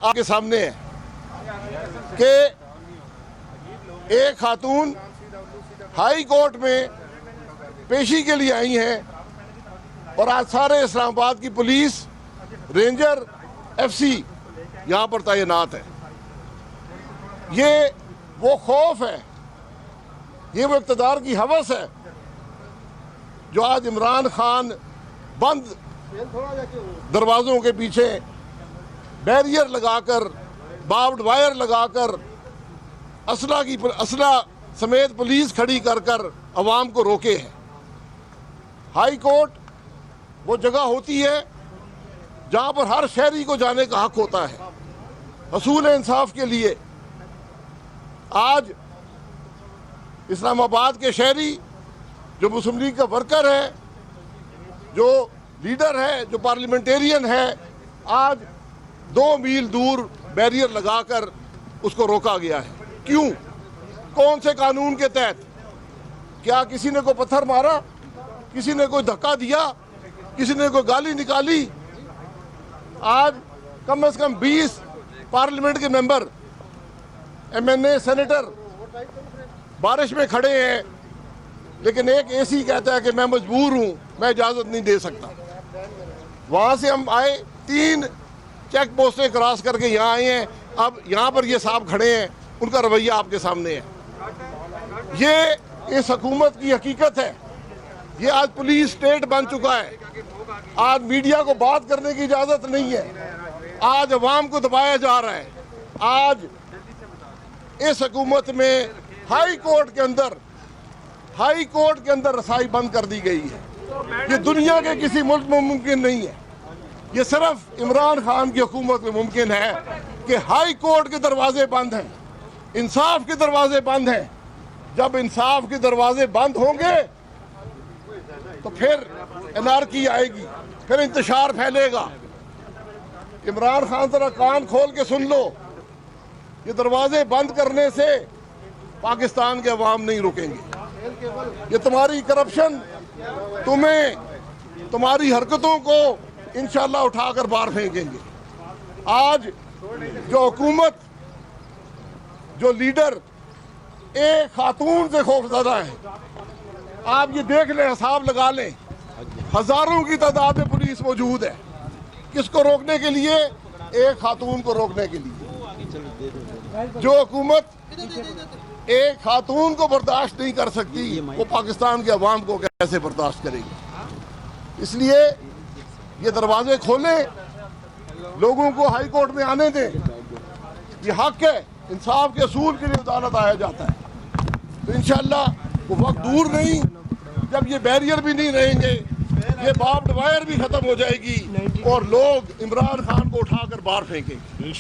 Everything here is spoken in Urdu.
آپ کے سامنے ہے کہ ایک خاتون ہائی کورٹ میں پیشی کے لیے آئی ہیں اور آج سارے اسلام آباد کی پولیس رینجر ایف سی یہاں پر تعینات ہے۔ یہ وہ خوف ہے، یہ وہ اقتدار کی ہوس ہے جو آج عمران خان بند دروازوں کے پیچھے بیریئر لگا کر، باربڈ وائر لگا کر، اسلحہ سمیت پولیس کھڑی کر کر عوام کو روکے ہیں۔ ہائی کورٹ وہ جگہ ہوتی ہے جہاں پر ہر شہری کو جانے کا حق ہوتا ہے حصول انصاف کے لیے۔ آج اسلام آباد کے شہری جو مسلم لیگ کا ورکر ہے، جو لیڈر ہے، جو پارلیمنٹیرین ہے، آج 2 میل دور بیریئر لگا کر اس کو روکا گیا ہے۔ کیوں؟ کون سے قانون کے تحت؟ کیا کسی نے کوئی پتھر مارا؟ کسی نے کوئی دھکا دیا؟ کسی نے کوئی گالی نکالی؟ آج کم از کم 20 پارلیمنٹ کے ممبر، ایم این اے، سینیٹر بارش میں کھڑے ہیں، لیکن ایک اے سی کہتا ہے کہ میں مجبور ہوں، میں اجازت نہیں دے سکتا۔ وہاں سے ہم آئے، 3 چیک پوسٹیں کراس کر کے یہاں آئے ہیں۔ اب یہاں پر یہ صاحب کھڑے ہیں، ان کا رویہ آپ کے سامنے ہے۔ یہ اس حکومت کی حقیقت ہے۔ یہ آج پولیس اسٹیٹ بن چکا ہے۔ آج میڈیا کو بات کرنے کی اجازت نہیں ہے۔ آج عوام کو دبایا جا رہا ہے۔ آج اس حکومت میں ہائی کورٹ کے اندر رسائی بند کر دی گئی ہے۔ یہ دنیا کے کسی ملک میں ممکن نہیں ہے۔ یہ صرف عمران خان کی حکومت میں ممکن ہے کہ ہائی کورٹ کے دروازے بند ہیں، انصاف کے دروازے بند ہیں۔ جب انصاف کے دروازے بند ہوں گے تو پھر انارکی آئے گی، پھر انتشار پھیلے گا۔ عمران خان ذرا کان کھول کے سن لو، یہ دروازے بند کرنے سے پاکستان کے عوام نہیں رکیں گے۔ یہ تمہاری کرپشن تمہیں، تمہاری حرکتوں کو انشاءاللہ اٹھا کر باہر پھینکیں گے۔ آج جو حکومت، جو لیڈر ایک خاتون سے خوفزدہ ہے، آپ یہ دیکھ لیں، حساب لگا لیں، ہزاروں کی تعداد میں پولیس موجود ہے۔ کس کو روکنے کے لیے؟ ایک خاتون کو روکنے کے لیے۔ جو حکومت ایک خاتون کو برداشت نہیں کر سکتی، وہ پاکستان کے عوام کو کیسے برداشت کرے گی؟ اس لیے یہ دروازے کھولیں، لوگوں کو ہائی کورٹ میں آنے دیں۔ یہ حق ہے، انصاف کے اصول کے لیے عدالت آیا جاتا ہے۔ تو انشاءاللہ وہ وقت دور نہیں جب یہ بیریئر بھی نہیں رہیں گے، یہ باربڈ وائر بھی ختم ہو جائے گی اور لوگ عمران خان کو اٹھا کر باہر پھینکیں گے۔